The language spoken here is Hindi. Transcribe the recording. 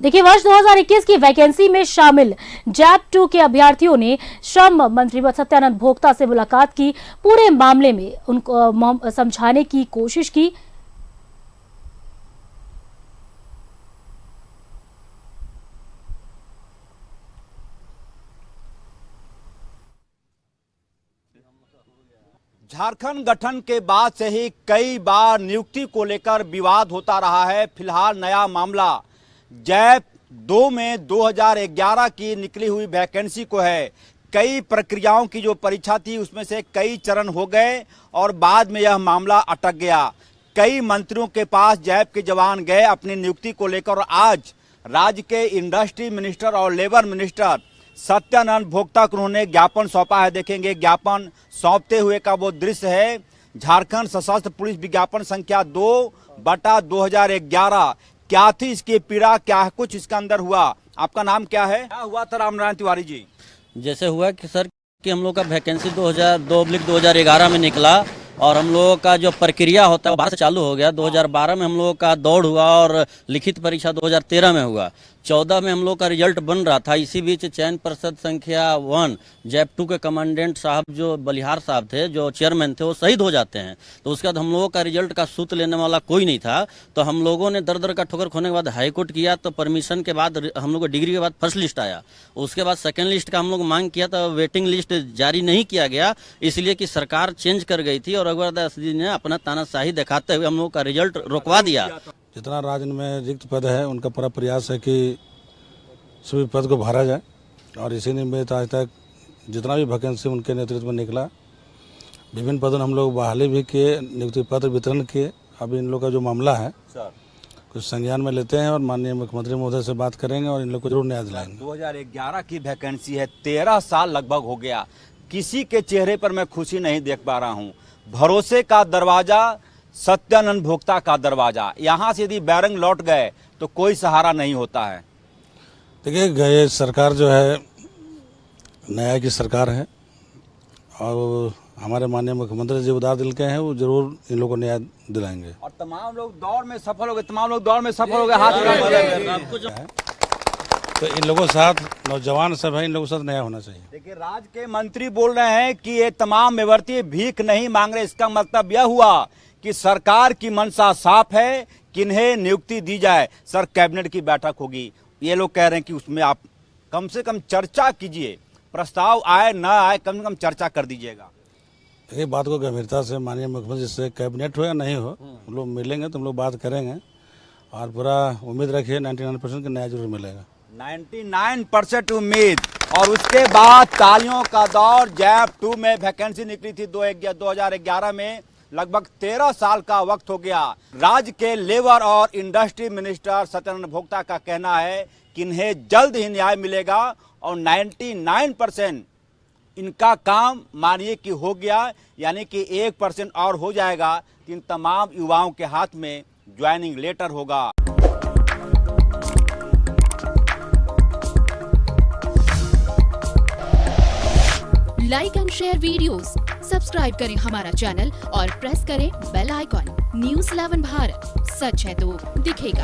देखिए, वर्ष 2021 की वैकेंसी में शामिल जैप 2 के अभ्यर्थियों ने श्रम मंत्री सत्यानंद भोक्ता से मुलाकात की। पूरे मामले में उनको समझाने की कोशिश की। झारखंड गठन के बाद से ही कई बार नियुक्ति को लेकर विवाद होता रहा है। फिलहाल नया मामला जैप 2 में 2011 की निकली हुई वैकेंसी को है। कई प्रक्रियाओं की जो परीक्षा थी उसमें से कई चरण हो गए और बाद में यह मामला अटक गया। कई मंत्रियों के पास जैप के जवान गए अपनी नियुक्ति को लेकर और आज राज्य के इंडस्ट्री मिनिस्टर और लेबर मिनिस्टर सत्यानंद भोक्ता को उन्होंने ज्ञापन सौंपा है। देखेंगे ज्ञापन सौंपते हुए का वो दृश्य है। झारखंड सशस्त्र पुलिस विज्ञापन संख्या 2/2011। क्या थी इसकी पीड़ा, क्या कुछ इसके अंदर हुआ? आपका नाम क्या है? क्या हुआ था रामनारायण तिवारी जी? जैसे हुआ कि सर कि हम लोग का वैकेंसी 2002/2011 में निकला और हम लोगों का जो प्रक्रिया होता है 12 से चालू हो गया। 2012 में हम लोगों का दौड़ हुआ और लिखित परीक्षा 2013 में हुआ। 14 में हम लोग का रिजल्ट बन रहा था। इसी बीच चयन परिषद संख्या 1 जैप 2 के कमांडेंट साहब जो बलिहार साहब थे, जो चेयरमैन थे, वो शहीद हो जाते हैं। तो उसके बाद हम लोगों का रिजल्ट का सूत लेने वाला कोई नहीं था। तो हम लोगों ने दर दर का ठोकर खोने के बाद हाई कोर्ट किया। तो परमिशन के बाद हम लोग को डिग्री के बाद फर्स्ट लिस्ट आया। उसके बाद सेकेंड लिस्ट का हम लोग मांग किया तो वेटिंग लिस्ट जारी नहीं किया गया, इसलिए कि सरकार चेंज कर गई थी और अगरदास जी ने अपना तानाशाही दिखाते हुए हम लोग का रिजल्ट रुकवा दिया। जितना राज्य में रिक्त पद है उनका पूरा प्रयास है कि सभी पद को भरा जाए और इसी निमित्त आज तक जितना भी वैकेंसी उनके नेतृत्व में निकला, विभिन्न पदों हम लोग बहाली भी किए, नियुक्ति पत्र वितरण किए। अभी इन लोग का जो मामला है कुछ संज्ञान में लेते हैं और माननीय मुख्यमंत्री महोदय से बात करेंगे और इन लोग को जरूर न्याय दिलाएंगे। 2011 की वैकेंसी है, 13 साल लगभग हो गया। किसी के चेहरे पर मैं खुशी नहीं देख पा रहा हूँ। भरोसे का दरवाजा, सत्यानंद भोक्ता का दरवाजा, यहाँ से यदि बैरंग लौट गए तो कोई सहारा नहीं होता है। देखिए, गए सरकार जो है न्याय की सरकार है और हमारे माननीय मुख्यमंत्री जी उदार दिल के हैं, वो जरूर इन लोगों को न्याय दिलाएंगे। और तमाम लोग दौड़ में सफल हो गए, तमाम लोग दौड़ में सफल हो गए। हाथ तो इन लोगों के साथ नौजवान सब है, इन लोगों के साथ न्याय होना चाहिए। देखिए, राज्य के मंत्री बोल रहे हैं कि ये तमाम मेवर्ती भीख नहीं मांग रहे। इसका मतलब यह हुआ कि सरकार की मंशा साफ है कि इन्हें नियुक्ति दी जाए। सर, कैबिनेट की बैठक होगी, ये लोग कह रहे हैं कि उसमें आप कम से कम चर्चा कीजिए। प्रस्ताव आए ना आए, कम से कम चर्चा कर दीजिएगा। ये बात को गंभीरता से माननीय मुख्यमंत्री से कैबिनेट हो या नहीं हो, हम लोग मिलेंगे तो हम लोग बात करेंगे और पूरा उम्मीद रखिए 99% का न्याय जरूर मिलेगा। 99% उम्मीद। और उसके बाद तालियों का दौर। जैप 2 में वैकेंसी निकली थी 2011 में। लगभग 13 साल का वक्त हो गया। राज्य के लेबर और इंडस्ट्री मिनिस्टर सत्यानंद भोक्ता का कहना है कि इन्हें जल्द ही न्याय मिलेगा और 99% इनका काम मानिए कि हो गया, यानी कि 1% और हो जाएगा तो इन तमाम युवाओं के हाथ में ज्वाइनिंग लेटर होगा। Like and share videos, subscribe करें हमारा चैनल और प्रेस करें बेल आइकॉन। न्यूज़ 11 भारत, सच है तो दिखेगा।